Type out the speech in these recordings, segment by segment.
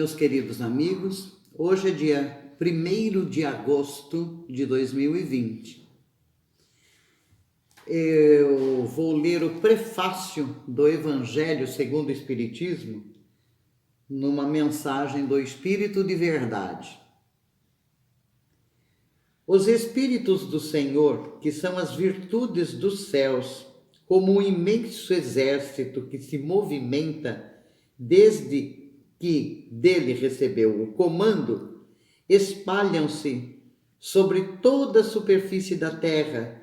meus queridos amigos, hoje é dia 1º de agosto de 2020. Eu vou ler o prefácio do Evangelho segundo o Espiritismo numa mensagem do Espírito de Verdade. Os Espíritos do Senhor, que são as virtudes dos céus, como um imenso exército que se movimenta desde que dele recebeu o comando, espalham-se sobre toda a superfície da terra,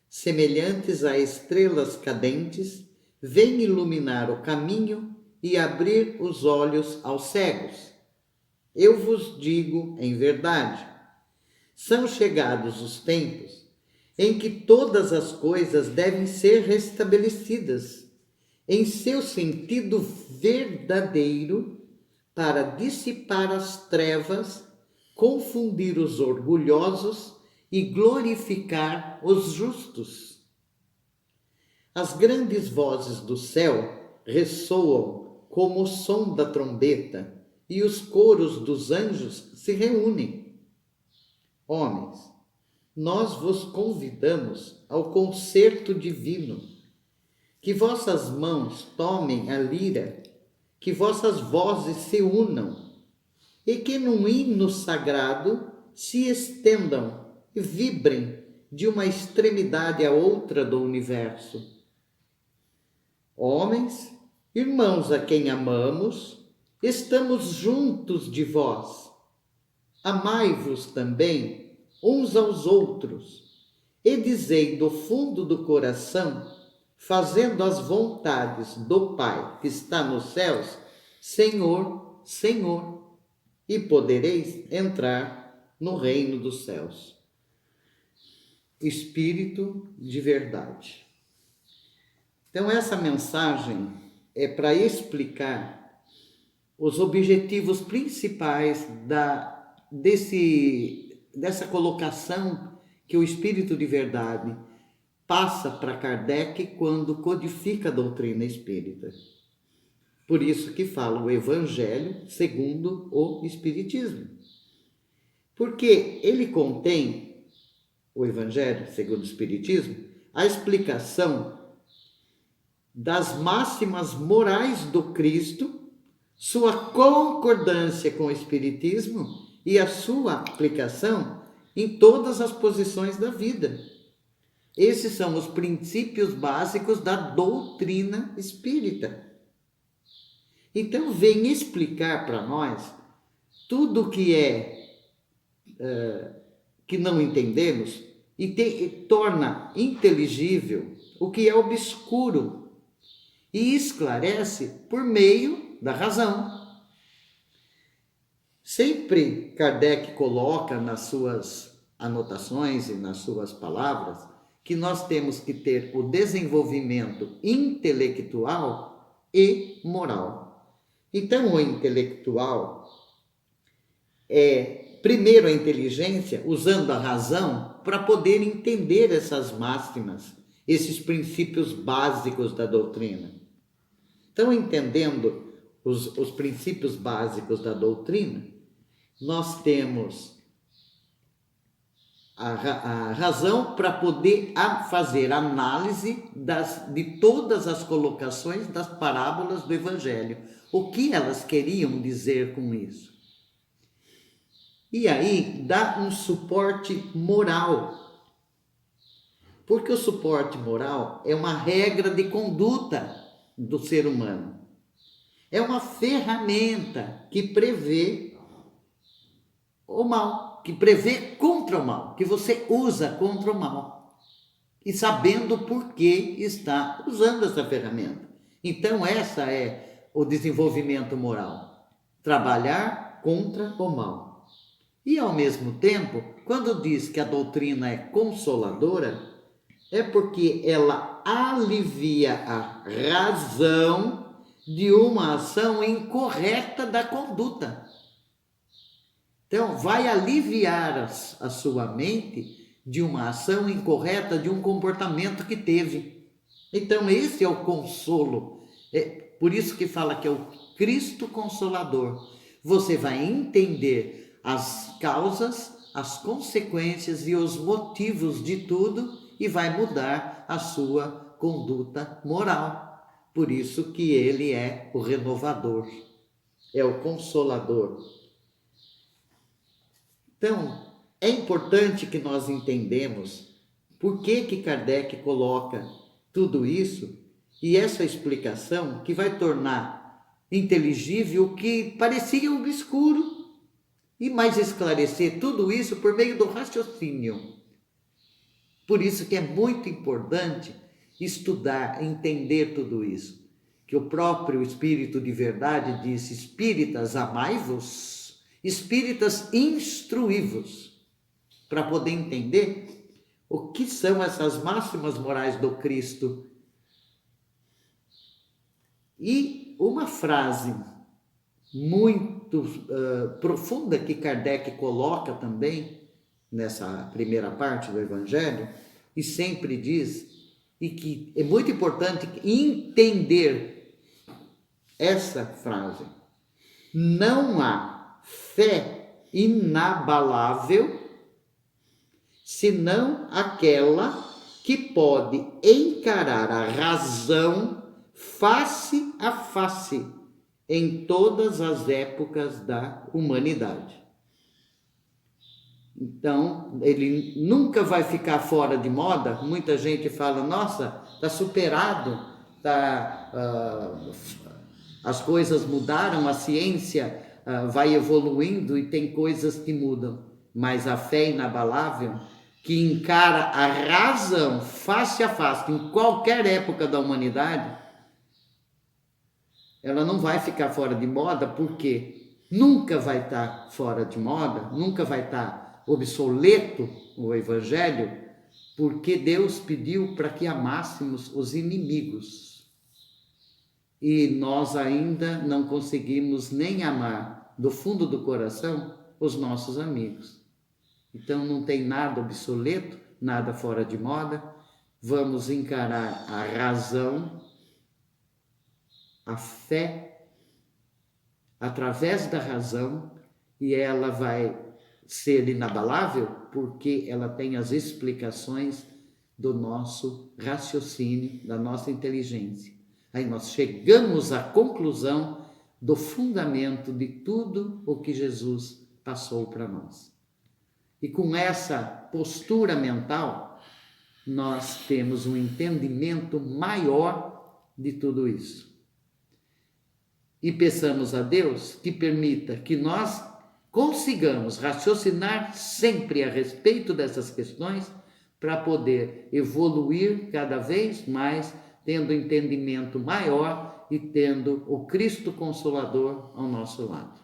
semelhantes a estrelas cadentes, vêm iluminar o caminho e abrir os olhos aos cegos. Eu vos digo em verdade, são chegados os tempos em que todas as coisas devem ser restabelecidas em seu sentido verdadeiro para dissipar as trevas, confundir os orgulhosos e glorificar os justos. As grandes vozes do céu ressoam como o som da trombeta e os coros dos anjos se reúnem. Homens, nós vos convidamos ao concerto divino, que vossas mãos tomem a lira, que vossas vozes se unam e que num hino sagrado se estendam e vibrem de uma extremidade à outra do universo. Homens, irmãos a quem amamos, estamos juntos de vós. Amai-vos também uns aos outros e dizei do fundo do coração, fazendo as vontades do Pai que está nos céus, Senhor, Senhor, e podereis entrar no reino dos céus. Espírito de verdade. Então essa mensagem é para explicar os objetivos principais dessa colocação que o Espírito de verdade passa para Kardec quando codifica a doutrina espírita. Por isso que fala o Evangelho segundo o Espiritismo. Porque ele contém, o Evangelho segundo o Espiritismo, a explicação das máximas morais do Cristo, sua concordância com o Espiritismo e a sua aplicação em todas as posições da vida. Esses são os princípios básicos da doutrina espírita. Então, vem explicar para nós tudo que que não entendemos e torna inteligível o que é obscuro e esclarece por meio da razão. Sempre Kardec coloca nas suas anotações e nas suas palavras que nós temos que ter o desenvolvimento intelectual e moral. Então, o intelectual é, primeiro, a inteligência, usando a razão para poder entender essas máximas, esses princípios básicos da doutrina. Então, entendendo os princípios básicos da doutrina, nós temos a razão para poder fazer análise de todas as colocações das parábolas do Evangelho. O que elas queriam dizer com isso? E aí dá um suporte moral. Porque o suporte moral é uma regra de conduta do ser humano. É uma ferramenta que prevê o mal, que prevê contra o mal, que você usa contra o mal. E sabendo por que está usando essa ferramenta. Então, essa é o desenvolvimento moral. Trabalhar contra o mal. E, ao mesmo tempo, quando diz que a doutrina é consoladora, é porque ela alivia a razão de uma ação incorreta da conduta. Então, vai aliviar a sua mente de uma ação incorreta, de um comportamento que teve. Então, esse é o consolo. É por isso que fala que é o Cristo Consolador. você vai entender as causas, as consequências e os motivos de tudo e vai mudar a sua conduta moral. Por isso que ele é o renovador, é o consolador. Então, é importante que nós entendamos por que Kardec coloca tudo isso e essa explicação que vai tornar inteligível o que parecia obscuro e mais esclarecer tudo isso por meio do raciocínio. Por isso que é muito importante estudar, entender tudo isso. Que o próprio Espírito de Verdade disse: espíritas, amai-vos, espíritas, instruí-vos, para poder entender o que são essas máximas morais do Cristo. E uma frase muito profunda que Kardec coloca também nessa primeira parte do Evangelho, e sempre diz, e que é muito importante entender essa frase: não há fé inabalável senão aquela que pode encarar a razão face a face em todas as épocas da humanidade. Então, ele nunca vai ficar fora de moda. Muita gente fala: nossa, está superado, as coisas mudaram, a ciência vai evoluindo e tem coisas que mudam. Mas a fé inabalável, que encara a razão face a face em qualquer época da humanidade, ela não vai ficar fora de moda, porque nunca vai estar fora de moda, nunca vai estar obsoleto o Evangelho, porque Deus pediu para que amássemos os inimigos. E nós ainda não conseguimos nem amar do fundo do coração os nossos amigos. Então não tem nada obsoleto, nada fora de moda. Vamos encarar a razão, a fé, através da razão, e ela vai ser inabalável porque ela tem as explicações do nosso raciocínio, da nossa inteligência. Aí nós chegamos à conclusão do fundamento de tudo o que Jesus passou para nós. E com essa postura mental, nós temos um entendimento maior de tudo isso. E peçamos a Deus que permita que nós consigamos raciocinar sempre a respeito dessas questões para poder evoluir cada vez mais, tendo entendimento maior e tendo o Cristo Consolador ao nosso lado.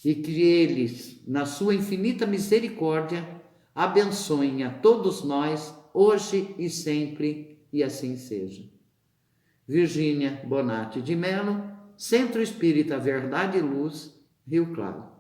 E que eles, na sua infinita misericórdia, abençoem a todos nós, hoje e sempre, e assim seja. Virgínia Bonatti de Mello, Centro Espírita Verdade e Luz, Rio Claro.